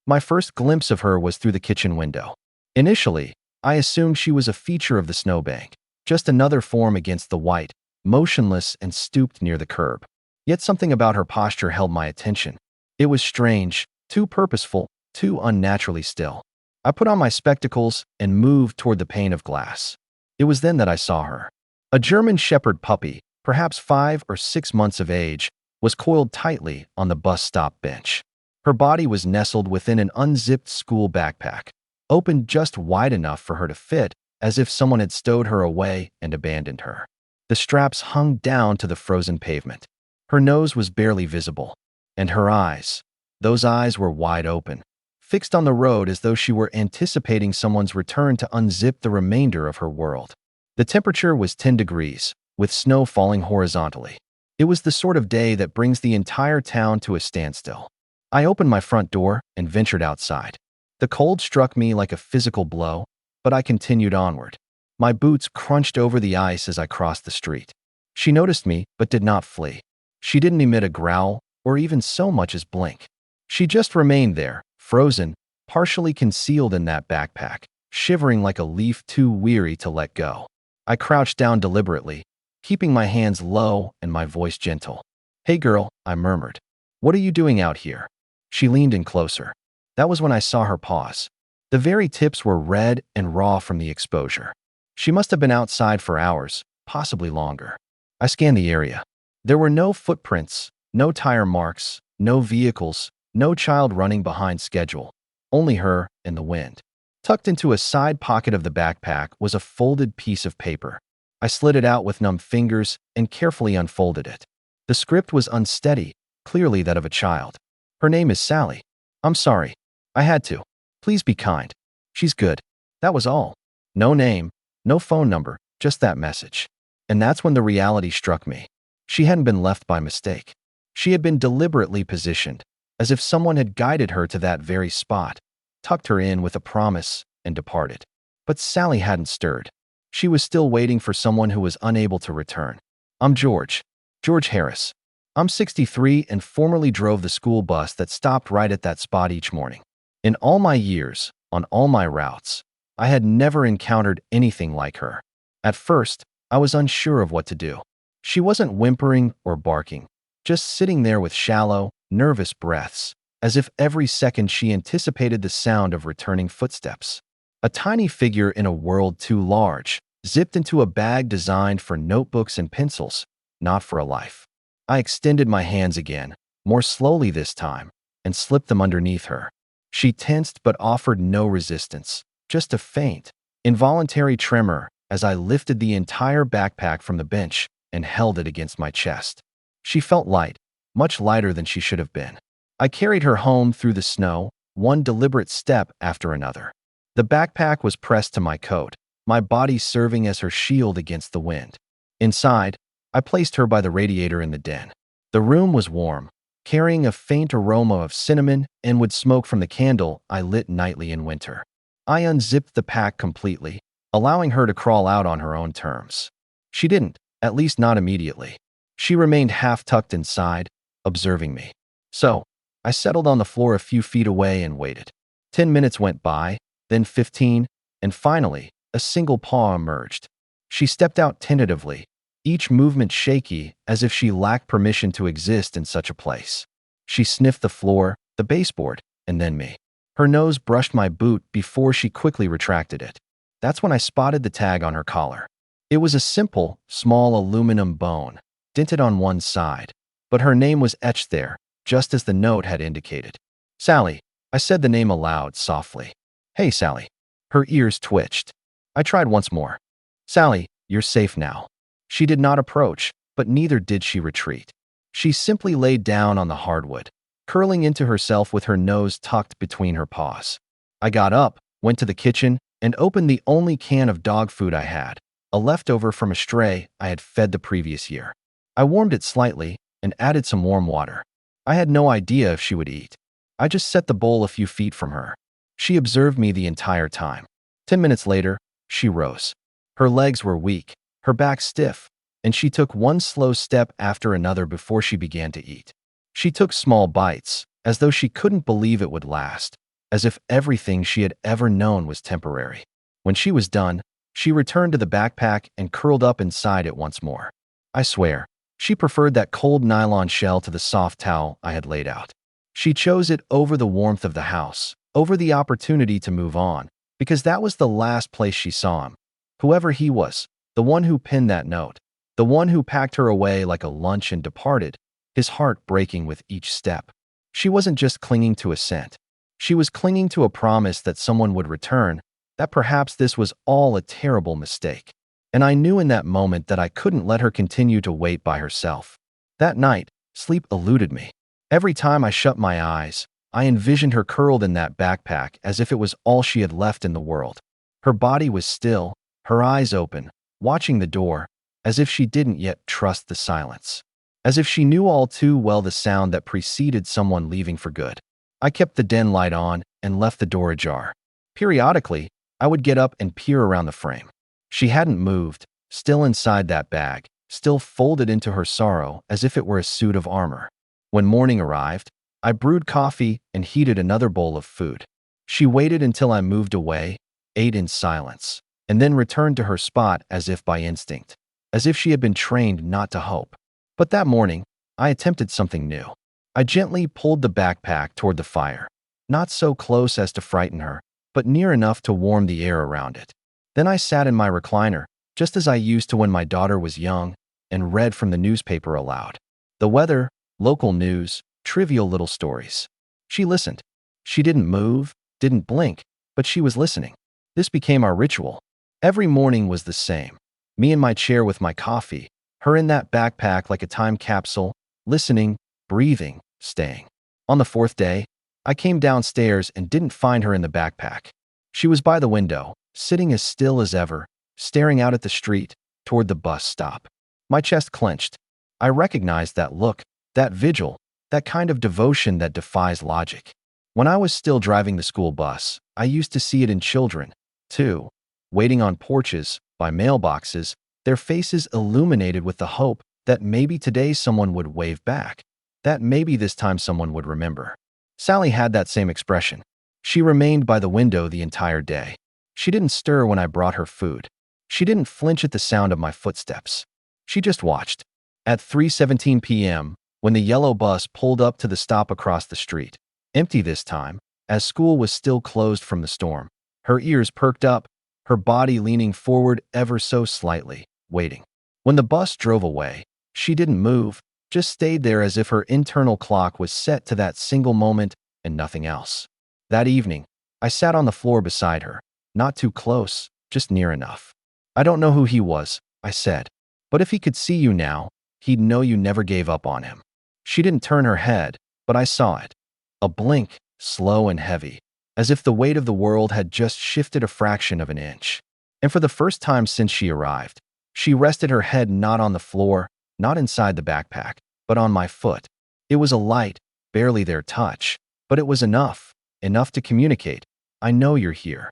My first glimpse of her was through the kitchen window. Initially, I assumed she was a feature of the snowbank, just another form against the white, motionless and stooped near the curb. Yet something about her posture held my attention. It was strange, too purposeful, too unnaturally still. I put on my spectacles and moved toward the pane of glass. It was then that I saw her. A German Shepherd puppy, perhaps 5 or 6 months of age, was coiled tightly on the bus stop bench. Her body was nestled within an unzipped school backpack, opened just wide enough for her to fit, as if someone had stowed her away and abandoned her. The straps hung down to the frozen pavement. Her nose was barely visible, and her eyes, those eyes were wide open, fixed on the road as though she were anticipating someone's return to unzip the remainder of her world. The temperature was 10 degrees, with snow falling horizontally. It was the sort of day that brings the entire town to a standstill. I opened my front door and ventured outside. The cold struck me like a physical blow, but I continued onward. My boots crunched over the ice as I crossed the street. She noticed me, but did not flee. She didn't emit a growl or even so much as blink. She just remained there, frozen, partially concealed in that backpack, shivering like a leaf too weary to let go. I crouched down deliberately, keeping my hands low and my voice gentle. "Hey girl," I murmured. "What are you doing out here?" She leaned in closer. That was when I saw her paws. The very tips were red and raw from the exposure. She must have been outside for hours, possibly longer. I scanned the area. There were no footprints, no tire marks, no vehicles, no child running behind schedule. Only her and the wind. Tucked into a side pocket of the backpack was a folded piece of paper. I slid it out with numb fingers and carefully unfolded it. The script was unsteady, clearly that of a child. "Her name is Sally. I'm sorry. I had to. Please be kind. She's good." That was all. No name, no phone number, just that message. And that's when the reality struck me. She hadn't been left by mistake. She had been deliberately positioned, as if someone had guided her to that very spot, tucked her in with a promise, and departed. But Sally hadn't stirred. She was still waiting for someone who was unable to return. "I'm George Harris. I'm 63 and formerly drove the school bus that stopped right at that spot each morning. In all my years, on all my routes, I had never encountered anything like her. At first, I was unsure of what to do. She wasn't whimpering or barking, just sitting there with shallow, nervous breaths, as if every second she anticipated the sound of returning footsteps. A tiny figure in a world too large, zipped into a bag designed for notebooks and pencils, not for a life. I extended my hands again, more slowly this time, and slipped them underneath her. She tensed but offered no resistance, just a faint, involuntary tremor as I lifted the entire backpack from the bench and held it against my chest. She felt light, much lighter than she should have been. I carried her home through the snow, one deliberate step after another. The backpack was pressed to my coat, my body serving as her shield against the wind. Inside, I placed her by the radiator in the den. The room was warm, carrying a faint aroma of cinnamon and wood smoke from the candle I lit nightly in winter. I unzipped the pack completely, allowing her to crawl out on her own terms. She didn't, at least not immediately. She remained half-tucked inside, observing me. So, I settled on the floor a few feet away and waited. 10 minutes went by, then 15, and finally, a single paw emerged. She stepped out tentatively, each movement shaky as if she lacked permission to exist in such a place. She sniffed the floor, the baseboard, and then me. Her nose brushed my boot before she quickly retracted it. That's when I spotted the tag on her collar. It was a simple, small aluminum bone, dented on one side, but her name was etched there, just as the note had indicated. "Sally," I said the name aloud, softly. "Hey, Sally." Her ears twitched. I tried once more. "Sally, you're safe now." She did not approach, but neither did she retreat. She simply laid down on the hardwood, curling into herself with her nose tucked between her paws. I got up, went to the kitchen, and opened the only can of dog food I had, a leftover from a stray I had fed the previous year. I warmed it slightly and added some warm water. I had no idea if she would eat. I just set the bowl a few feet from her. She observed me the entire time. 10 minutes later, she rose. Her legs were weak, her back stiff, and she took one slow step after another before she began to eat. She took small bites, as though she couldn't believe it would last. as if everything she had ever known was temporary. When she was done, she returned to the backpack and curled up inside it once more. I swear, she preferred that cold nylon shell to the soft towel I had laid out. She chose it over the warmth of the house, over the opportunity to move on, because that was the last place she saw him. Whoever he was, the one who penned that note, the one who packed her away like a lunch and departed, his heart breaking with each step. She wasn't just clinging to a scent. She was clinging to a promise that someone would return, that perhaps this was all a terrible mistake. And I knew in that moment that I couldn't let her continue to wait by herself. That night, sleep eluded me. Every time I shut my eyes, I envisioned her curled in that backpack as if it was all she had left in the world. Her body was still, her eyes open, watching the door, as if she didn't yet trust the silence. As if she knew all too well the sound that preceded someone leaving for good. I kept the den light on and left the door ajar. Periodically, I would get up and peer around the frame. She hadn't moved, still inside that bag, still folded into her sorrow as if it were a suit of armor. When morning arrived, I brewed coffee and heated another bowl of food. She waited until I moved away, ate in silence, and then returned to her spot as if by instinct, as if she had been trained not to hope. But that morning, I attempted something new. I gently pulled the backpack toward the fire, not so close as to frighten her, but near enough to warm the air around it. Then I sat in my recliner, just as I used to when my daughter was young, and read from the newspaper aloud. The weather, local news, trivial little stories. She listened. She didn't move, didn't blink, but she was listening. This became our ritual. Every morning was the same. Me in my chair with my coffee, her in that backpack like a time capsule, listening, breathing, staying. On the fourth day, I came downstairs and didn't find her in the backpack. She was by the window, sitting as still as ever, staring out at the street, toward the bus stop. My chest clenched. I recognized that look, that vigil, that kind of devotion that defies logic. When I was still driving the school bus, I used to see it in children, too, waiting on porches, by mailboxes, their faces illuminated with the hope that maybe today someone would wave back, that maybe this time someone would remember. Sally had that same expression. She remained by the window the entire day. She didn't stir when I brought her food. She didn't flinch at the sound of my footsteps. She just watched. At 3:17 p.m., when the yellow bus pulled up to the stop across the street, empty this time, as school was still closed from the storm, her ears perked up, her body leaning forward ever so slightly, waiting. When the bus drove away, she didn't move, just stayed there as if her internal clock was set to that single moment and nothing else. That evening, I sat on the floor beside her, not too close, just near enough. "I don't know who he was," I said, "but if he could see you now, he'd know you never gave up on him." She didn't turn her head, but I saw it. A blink, slow and heavy, as if the weight of the world had just shifted a fraction of an inch. And for the first time since she arrived, she rested her head not on the floor, not inside the backpack, but on my foot. It was a light, barely their touch, but it was enough to communicate, "I know you're here."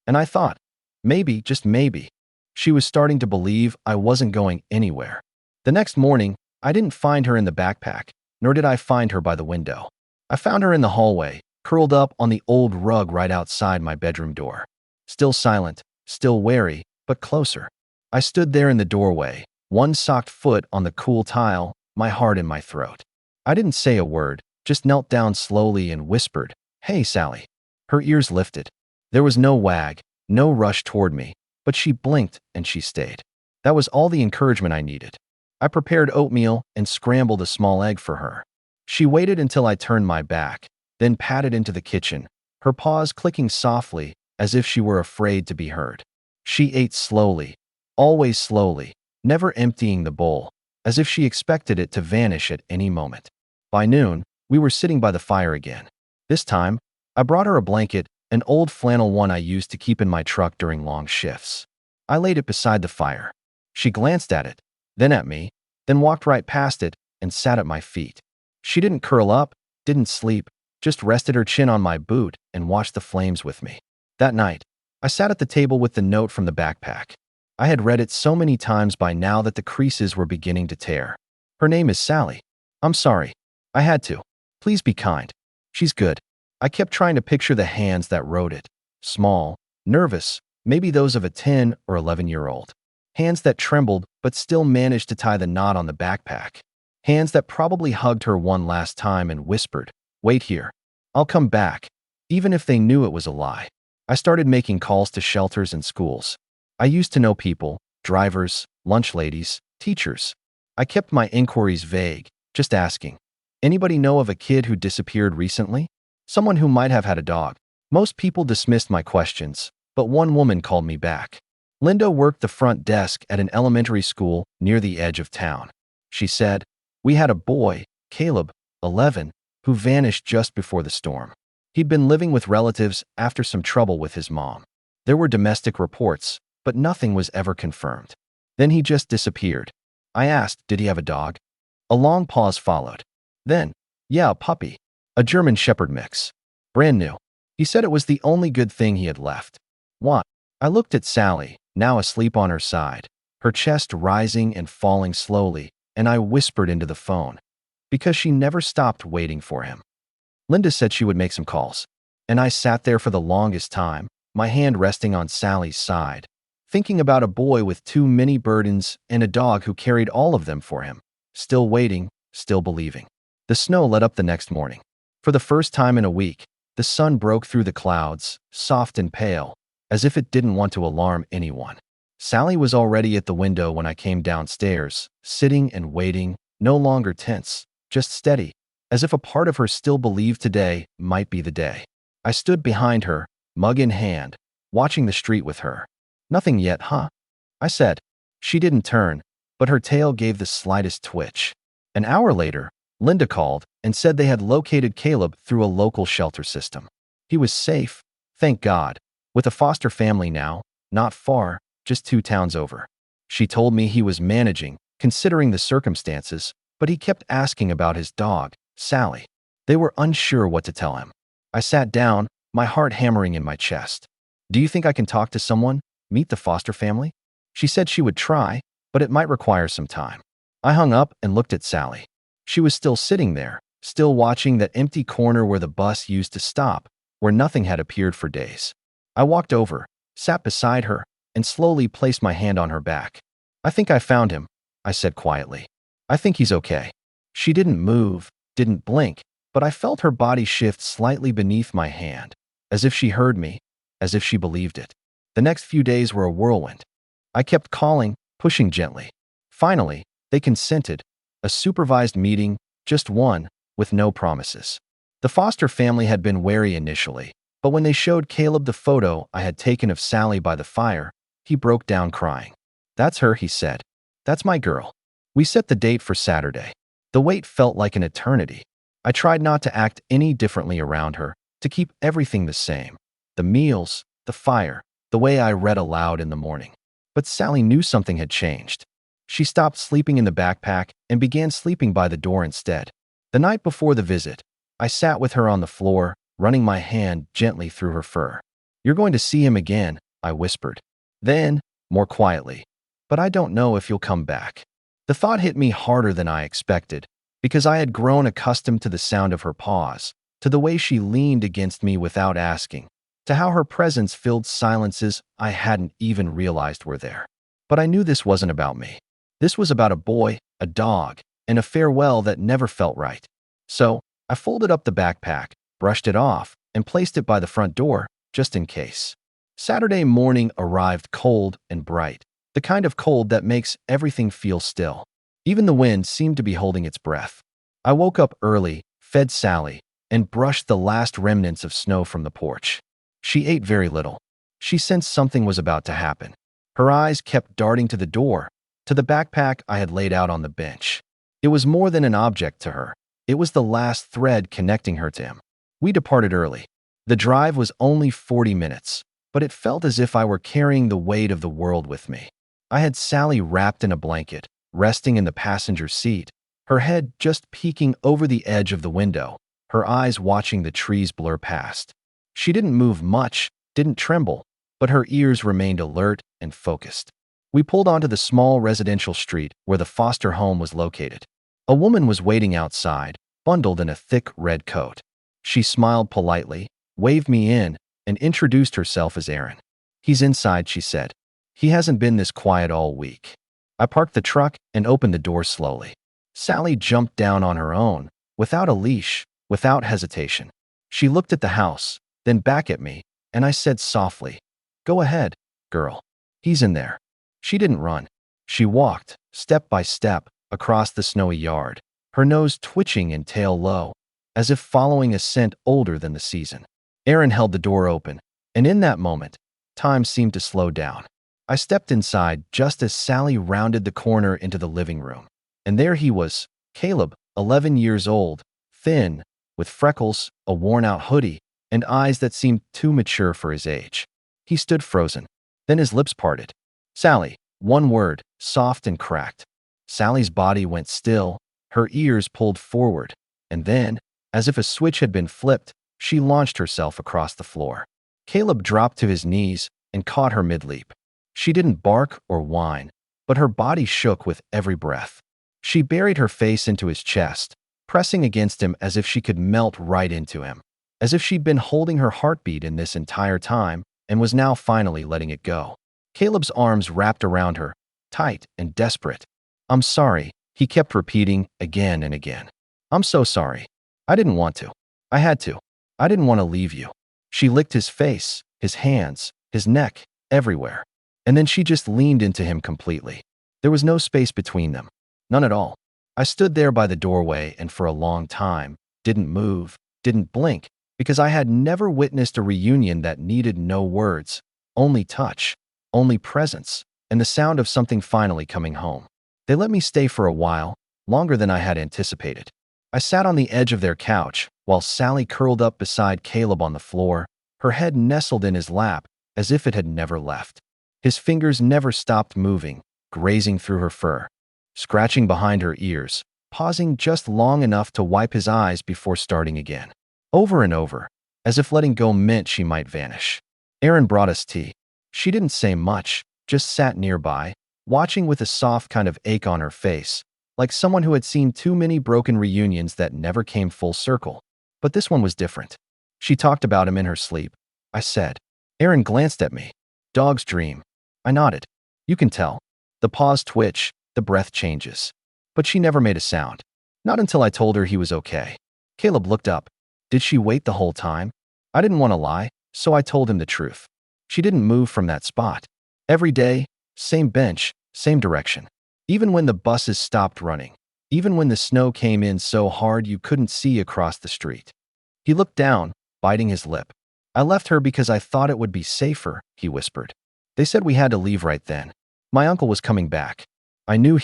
And I thought, maybe, just maybe, she was starting to believe I wasn't going anywhere. The next morning, I didn't find her in the backpack, nor did I find her by the window. I found her in the hallway, curled up on the old rug right outside my bedroom door. Still silent, still wary, but closer. I stood there in the doorway, one socked foot on the cool tile, my heart in my throat. I didn't say a word, just knelt down slowly and whispered, "Hey, Sally." Her ears lifted. There was no wag, no rush toward me, but she blinked and she stayed. That was all the encouragement I needed. I prepared oatmeal and scrambled a small egg for her. She waited until I turned my back, then padded into the kitchen, her paws clicking softly as if she were afraid to be heard. She ate slowly, always slowly, never emptying the bowl, as if she expected it to vanish at any moment. By noon, we were sitting by the fire again. This time, I brought her a blanket, an old flannel one I used to keep in my truck during long shifts. I laid it beside the fire. She glanced at it, then at me, then walked right past it and sat at my feet. She didn't curl up, didn't sleep, just rested her chin on my boot and watched the flames with me. That night, I sat at the table with the note from the backpack. I had read it so many times by now that the creases were beginning to tear. "Her name is Sally. I'm sorry. I had to. Please be kind. She's good." I kept trying to picture the hands that wrote it. Small, nervous, maybe those of a 10 or 11-year-old. Hands that trembled but still managed to tie the knot on the backpack. Hands that probably hugged her one last time and whispered, "Wait here. I'll come back," even if they knew it was a lie. I started making calls to shelters and schools. I used to know people, drivers, lunch ladies, teachers. I kept my inquiries vague, just asking, "Anybody know of a kid who disappeared recently? Someone who might have had a dog?" Most people dismissed my questions, but one woman called me back. Linda worked the front desk at an elementary school near the edge of town. She said, "We had a boy, Caleb, 11, who vanished just before the storm. He'd been living with relatives after some trouble with his mom. There were domestic reports, but nothing was ever confirmed. Then he just disappeared." I asked, "Did he have a dog?" A long pause followed. Then, "Yeah, a puppy. A German Shepherd mix. Brand new. He said it was the only good thing he had left." What? I looked at Sally, now asleep on her side, her chest rising and falling slowly, and I whispered into the phone, because she never stopped waiting for him. Linda said she would make some calls, and I sat there for the longest time, my hand resting on Sally's side, thinking about a boy with too many burdens and a dog who carried all of them for him, still waiting, still believing. The snow let up the next morning. For the first time in a week, the sun broke through the clouds, soft and pale, as if it didn't want to alarm anyone. Sally was already at the window when I came downstairs, sitting and waiting, no longer tense, just steady, as if a part of her still believed today might be the day. I stood behind her, mug in hand, watching the street with her. "Nothing yet, huh?" I said. She didn't turn, but her tail gave the slightest twitch. An hour later, Linda called and said they had located Caleb through a local shelter system. He was safe, thank God, with a foster family now, not far, just 2 towns over. She told me he was managing, considering the circumstances, but he kept asking about his dog, Sally. They were unsure what to tell him. I sat down, my heart hammering in my chest. "Do you think I can talk to someone, meet the foster family?" She said she would try, but it might require some time. I hung up and looked at Sally. She was still sitting there, still watching that empty corner where the bus used to stop, where nothing had appeared for days. I walked over, sat beside her, and slowly placed my hand on her back. "I think I found him," I said quietly. "I think he's okay." She didn't move, didn't blink, but I felt her body shift slightly beneath my hand, as if she heard me, as if she believed it. The next few days were a whirlwind. I kept calling, pushing gently. Finally, they consented. A supervised meeting, just one, with no promises. The foster family had been wary initially, but when they showed Caleb the photo I had taken of Sally by the fire, he broke down crying. "That's her," he said. "That's my girl." We set the date for Saturday. The wait felt like an eternity. I tried not to act any differently around her, to keep everything the same. The meals, the fire, the way I read aloud in the morning. But Sally knew something had changed. She stopped sleeping in the backpack and began sleeping by the door instead. The night before the visit, I sat with her on the floor, running my hand gently through her fur. "You're going to see him again," I whispered. Then, more quietly, "But I don't know if you'll come back." The thought hit me harder than I expected, because I had grown accustomed to the sound of her paws, to the way she leaned against me without asking, to how her presence filled silences I hadn't even realized were there. But I knew this wasn't about me. This was about a boy, a dog, and a farewell that never felt right. So, I folded up the backpack, brushed it off, and placed it by the front door, just in case. Saturday morning arrived cold and bright, the kind of cold that makes everything feel still. Even the wind seemed to be holding its breath. I woke up early, fed Sally, and brushed the last remnants of snow from the porch. She ate very little. She sensed something was about to happen. Her eyes kept darting to the door, to the backpack I had laid out on the bench. It was more than an object to her. It was the last thread connecting her to him. We departed early. The drive was only 40 minutes, but it felt as if I were carrying the weight of the world with me. I had Sally wrapped in a blanket, resting in the passenger seat, her head just peeking over the edge of the window, her eyes watching the trees blur past. She didn't move much, didn't tremble, but her ears remained alert and focused. We pulled onto the small residential street where the foster home was located. A woman was waiting outside, bundled in a thick red coat. She smiled politely, waved me in, and introduced herself as Aaron. "He's inside," she said. "He hasn't been this quiet all week." I parked the truck and opened the door slowly. Sally jumped down on her own, without a leash, without hesitation. She looked at the house, then back at me, and I said softly, "Go ahead, girl. He's in there." She didn't run. She walked, step by step, across the snowy yard, her nose twitching and tail low, as if following a scent older than the season. Aaron held the door open, and in that moment, time seemed to slow down. I stepped inside just as Sally rounded the corner into the living room. And there he was, Caleb, 11 years old, thin, with freckles, a worn-out hoodie, and eyes that seemed too mature for his age. He stood frozen. Then his lips parted. "Sally," one word, soft and cracked. Sally's body went still, her ears pulled forward, and then, as if a switch had been flipped, she launched herself across the floor. Caleb dropped to his knees and caught her mid-leap. She didn't bark or whine, but her body shook with every breath. She buried her face into his chest, pressing against him as if she could melt right into him, as if she'd been holding her heartbeat in this entire time and was now finally letting it go. Caleb's arms wrapped around her, tight and desperate. "I'm sorry," he kept repeating again and again. "I'm so sorry. I didn't want to. I had to. I didn't want to leave you." She licked his face, his hands, his neck, everywhere. And then she just leaned into him completely. There was no space between them. None at all. I stood there by the doorway and for a long time, didn't move, didn't blink, because I had never witnessed a reunion that needed no words, only touch, only presence, and the sound of something finally coming home. They let me stay for a while, longer than I had anticipated. I sat on the edge of their couch, while Sally curled up beside Caleb on the floor, her head nestled in his lap, as if it had never left. His fingers never stopped moving, grazing through her fur, scratching behind her ears, pausing just long enough to wipe his eyes before starting again. Over and over, as if letting go meant she might vanish. Aaron brought us tea. She didn't say much, just sat nearby, watching with a soft kind of ache on her face, like someone who had seen too many broken reunions that never came full circle. But this one was different. She talked about him in her sleep. I said. Aaron glanced at me. "Dog's dream." I nodded. "You can tell. The paws twitch, the breath changes." But she never made a sound. Not until I told her he was okay. Caleb looked up. Did she wait the whole time? I didn't want to lie, so I told him the truth. She didn't move from that spot. Every day, same bench, same direction. Even when the buses stopped running. Even when the snow came in so hard you couldn't see across the street. He looked down, biting his lip. "I left her because I thought it would be safer," he whispered. "They said we had to leave right then. My uncle was coming back. I knew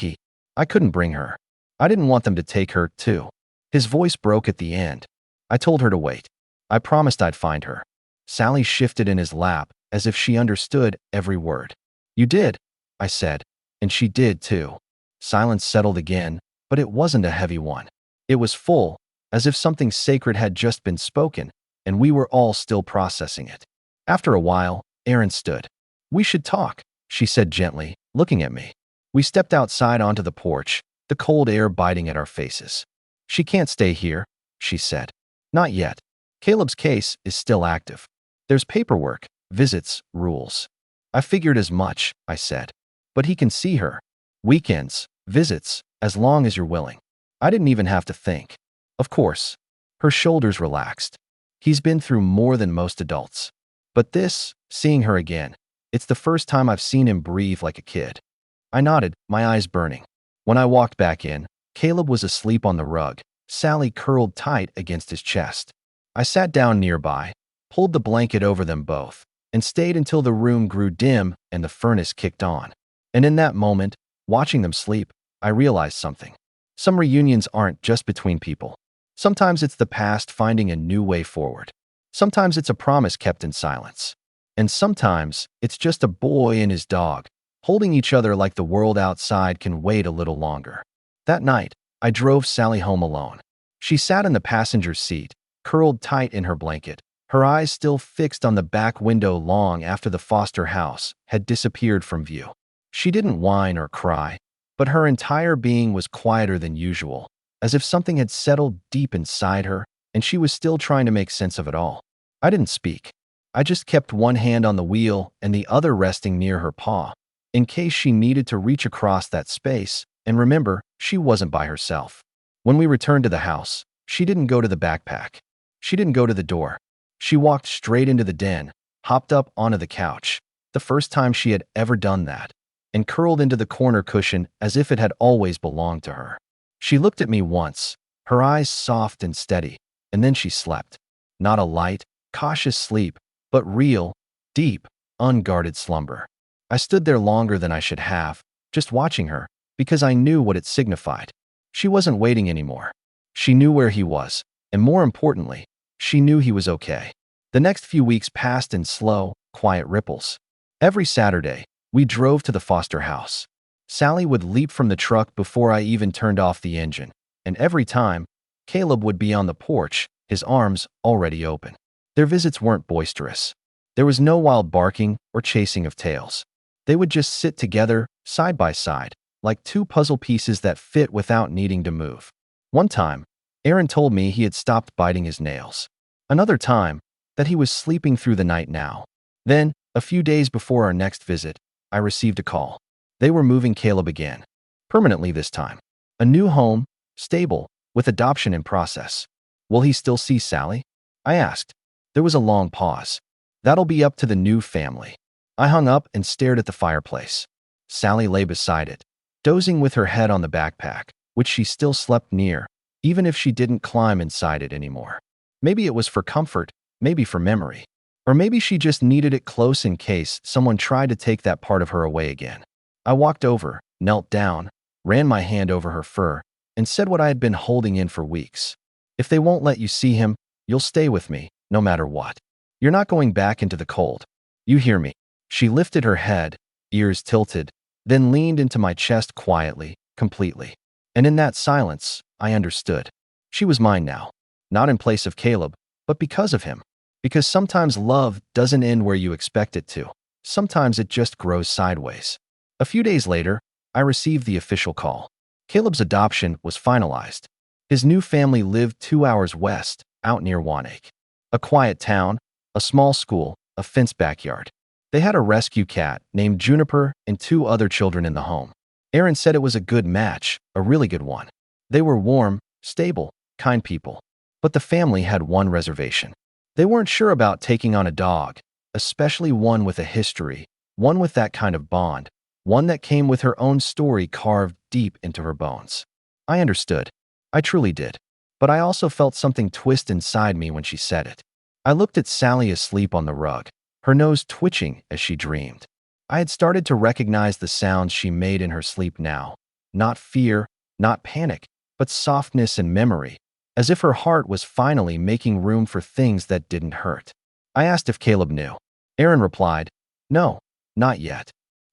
I couldn't bring her. I didn't want them to take her, too." His voice broke at the end. I told her to wait. I promised I'd find her. Sally shifted in his lap, as if she understood every word. "You did," I said, and she did, too. Silence settled again, but it wasn't a heavy one. It was full, as if something sacred had just been spoken, and we were all still processing it. After a while, Aaron stood. "We should talk," she said gently, looking at me. We stepped outside onto the porch, the cold air biting at our faces. "She can't stay here," she said. "Not yet. Caleb's case is still active. There's paperwork, visits, rules." "I figured as much," I said. "But he can see her. Weekends, visits, as long as you're willing." I didn't even have to think. "Of course." Her shoulders relaxed. "He's been through more than most adults. But this, seeing her again, it's the first time I've seen him breathe like a kid." I nodded, my eyes burning. When I walked back in, Caleb was asleep on the rug, Sally curled tight against his chest. I sat down nearby, pulled the blanket over them both, and stayed until the room grew dim and the furnace kicked on. And in that moment, watching them sleep, I realized something. Some reunions aren't just between people. Sometimes it's the past finding a new way forward. Sometimes it's a promise kept in silence. And sometimes it's just a boy and his dog, holding each other like the world outside can wait a little longer. That night, I drove Sally home alone. She sat in the passenger seat, curled tight in her blanket, her eyes still fixed on the back window long after the Foster house had disappeared from view. She didn't whine or cry, but her entire being was quieter than usual, as if something had settled deep inside her and she was still trying to make sense of it all. I didn't speak. I just kept one hand on the wheel and the other resting near her paw, in case she needed to reach across that space, and remember, she wasn't by herself. When we returned to the house, she didn't go to the backpack. She didn't go to the door. She walked straight into the den, hopped up onto the couch, the first time she had ever done that, and curled into the corner cushion as if it had always belonged to her. She looked at me once, her eyes soft and steady, and then she slept. Not a light, cautious sleep, but real, deep, unguarded slumber. I stood there longer than I should have, just watching her, because I knew what it signified. She wasn't waiting anymore. She knew where he was, and more importantly, she knew he was okay. The next few weeks passed in slow, quiet ripples. Every Saturday, we drove to the foster house. Sally would leap from the truck before I even turned off the engine, and every time, Caleb would be on the porch, his arms already open. Their visits weren't boisterous. There was no wild barking or chasing of tails. They would just sit together, side by side, like two puzzle pieces that fit without needing to move. One time, Aaron told me he had stopped biting his nails. Another time, that he was sleeping through the night now. Then, a few days before our next visit, I received a call. They were moving Caleb again. Permanently this time. A new home, stable, with adoption in process. Will he still see Sally? I asked. There was a long pause. That'll be up to the new family. I hung up and stared at the fireplace. Sally lay beside it, dozing with her head on the backpack, which she still slept near, even if she didn't climb inside it anymore. Maybe it was for comfort, maybe for memory. Or maybe she just needed it close in case someone tried to take that part of her away again. I walked over, knelt down, ran my hand over her fur, and said what I had been holding in for weeks. If they won't let you see him, you'll stay with me, no matter what. You're not going back into the cold. You hear me? She lifted her head, ears tilted, then leaned into my chest quietly, completely. And in that silence, I understood. She was mine now. Not in place of Caleb, but because of him. Because sometimes love doesn't end where you expect it to. Sometimes it just grows sideways. A few days later, I received the official call. Caleb's adoption was finalized. His new family lived 2 hours west, out near Wanake. A quiet town, a small school, a fenced backyard. They had a rescue cat named Juniper and 2 other children in the home. Aaron said it was a good match, a really good one. They were warm, stable, kind people. But the family had one reservation. They weren't sure about taking on a dog, especially one with a history, one with that kind of bond, one that came with her own story carved deep into her bones. I understood. I truly did. But I also felt something twist inside me when she said it. I looked at Sally asleep on the rug, her nose twitching as she dreamed. I had started to recognize the sounds she made in her sleep now. Not fear, not panic, but softness and memory, as if her heart was finally making room for things that didn't hurt. I asked if Caleb knew. Aaron replied, "No, not yet."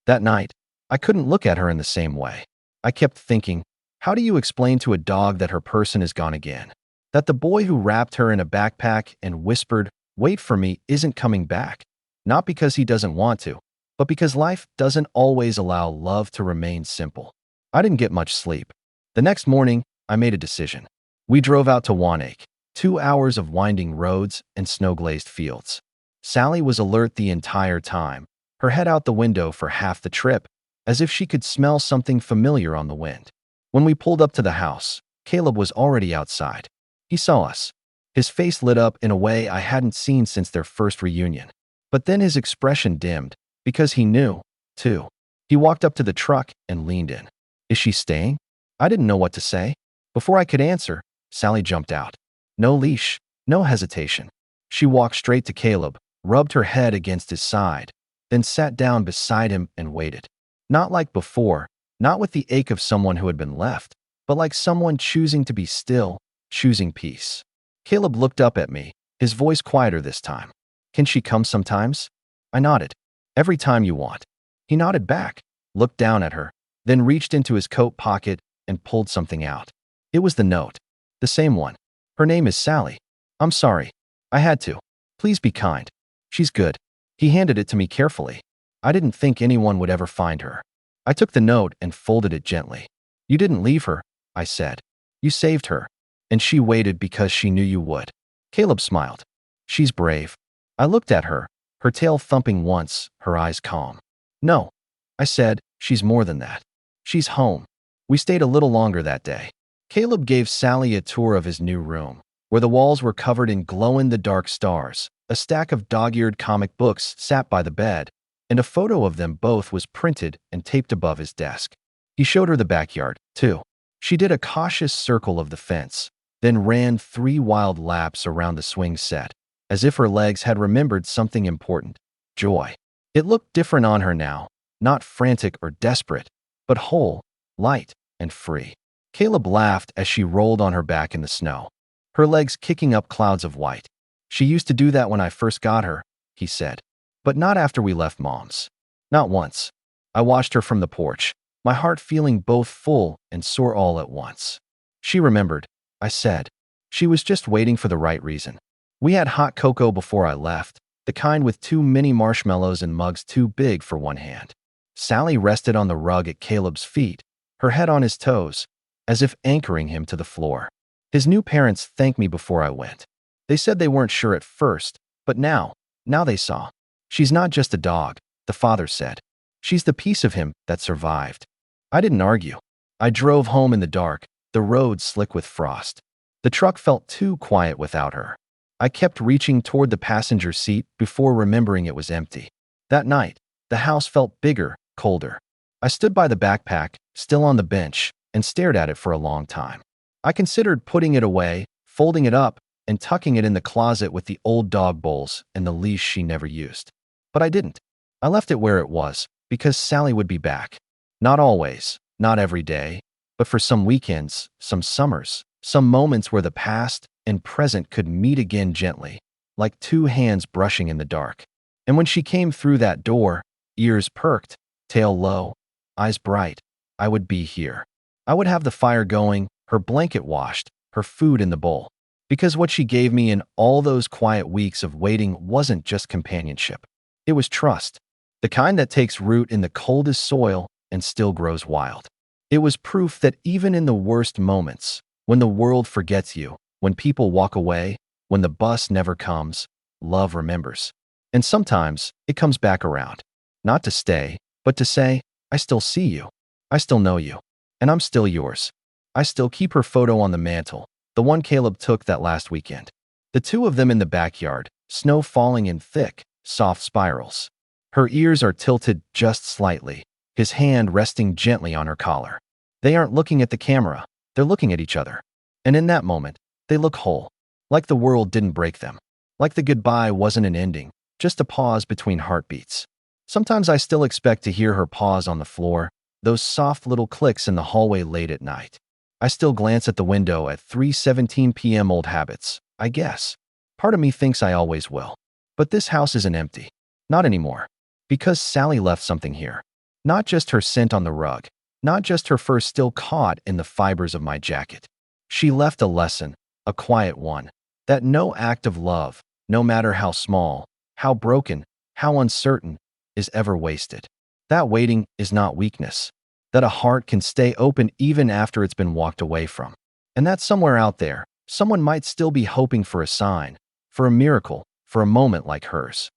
That night, I couldn't look at her in the same way. I kept thinking, how do you explain to a dog that her person is gone again? That the boy who wrapped her in a backpack and whispered, "Wait for me," isn't coming back? Not because he doesn't want to, but because life doesn't always allow love to remain simple. I didn't get much sleep. The next morning, I made a decision. We drove out to Wanake, 2 hours of winding roads and snow-glazed fields. Sally was alert the entire time, her head out the window for half the trip, as if she could smell something familiar on the wind. When we pulled up to the house, Caleb was already outside. He saw us. His face lit up in a way I hadn't seen since their first reunion. But then his expression dimmed, because he knew, too. He walked up to the truck and leaned in. "Is she staying?" I didn't know what to say. Before I could answer, Sally jumped out. No leash, no hesitation. She walked straight to Caleb, rubbed her head against his side, then sat down beside him and waited. Not like before, not with the ache of someone who had been left, but like someone choosing to be still, choosing peace. Caleb looked up at me, his voice quieter this time. "Can she come sometimes?" I nodded. "Every time you want." He nodded back, looked down at her, then reached into his coat pocket and pulled something out. It was the note. The same one. "Her name is Sally. I'm sorry. I had to. Please be kind. She's good." He handed it to me carefully. I didn't think anyone would ever find her. I took the note and folded it gently. "You didn't leave her," I said. "You saved her. And she waited because she knew you would. Caleb smiled. She's brave. I looked at her, her tail thumping once, her eyes calm. No, I said, she's more than that. She's home. We stayed a little longer that day. Caleb gave Sally a tour of his new room, where the walls were covered in glow-in-the-dark stars. A stack of dog-eared comic books sat by the bed, and a photo of them both was printed and taped above his desk. He showed her the backyard, too. She did a cautious circle of the fence, then ran 3 wild laps around the swing set, as if her legs had remembered something important: joy. It looked different on her now, not frantic or desperate, but whole, light, and free. Caleb laughed as she rolled on her back in the snow, her legs kicking up clouds of white. She used to do that when I first got her, he said. But not after we left Mom's. Not once. I watched her from the porch, my heart feeling both full and sore all at once. She remembered, I said. She was just waiting for the right reason. We had hot cocoa before I left, the kind with 2 mini marshmallows and mugs too big for one hand. Sally rested on the rug at Caleb's feet, her head on his toes, as if anchoring him to the floor. His new parents thanked me before I went. They said they weren't sure at first, but now they saw. She's not just a dog, the father said. She's the piece of him that survived. I didn't argue. I drove home in the dark, the road slick with frost. The truck felt too quiet without her. I kept reaching toward the passenger seat before remembering it was empty. That night, the house felt bigger, colder. I stood by the backpack, still on the bench, and stared at it for a long time. I considered putting it away, folding it up, and tucking it in the closet with the old dog bowls and the leash she never used. But I didn't. I left it where it was, because Sally would be back. Not always, not every day, but for some weekends, some summers, some moments where the past and present could meet again gently, like 2 hands brushing in the dark. And when she came through that door, ears perked, tail low, eyes bright, I would be here. I would have the fire going, her blanket washed, her food in the bowl. Because what she gave me in all those quiet weeks of waiting wasn't just companionship. It was trust, the kind that takes root in the coldest soil and still grows wild. It was proof that even in the worst moments, when the world forgets you, when people walk away, when the bus never comes, love remembers. And sometimes it comes back around, not to stay, but to say, I still see you, I still know you, and I'm still yours. I still keep her photo on the mantle, the one Caleb took that last weekend. The 2 of them in the backyard, snow falling in thick, soft spirals. Her ears are tilted just slightly, his hand resting gently on her collar. They aren't looking at the camera, they're looking at each other. And in that moment, they look whole, like the world didn't break them, like the goodbye wasn't an ending, just a pause between heartbeats. Sometimes I still expect to hear her pause on the floor, those soft little clicks in the hallway late at night. I still glance at the window at 3:17 p.m. Old habits, I guess. Part of me thinks I always will. But this house isn't empty. Not anymore. Because Sally left something here. Not just her scent on the rug. Not just her fur still caught in the fibers of my jacket. She left a lesson, a quiet one, that no act of love, no matter how small, how broken, how uncertain, is ever wasted. That waiting is not weakness. That a heart can stay open even after it's been walked away from. And that somewhere out there, someone might still be hoping for a sign, for a miracle, for a moment like hers.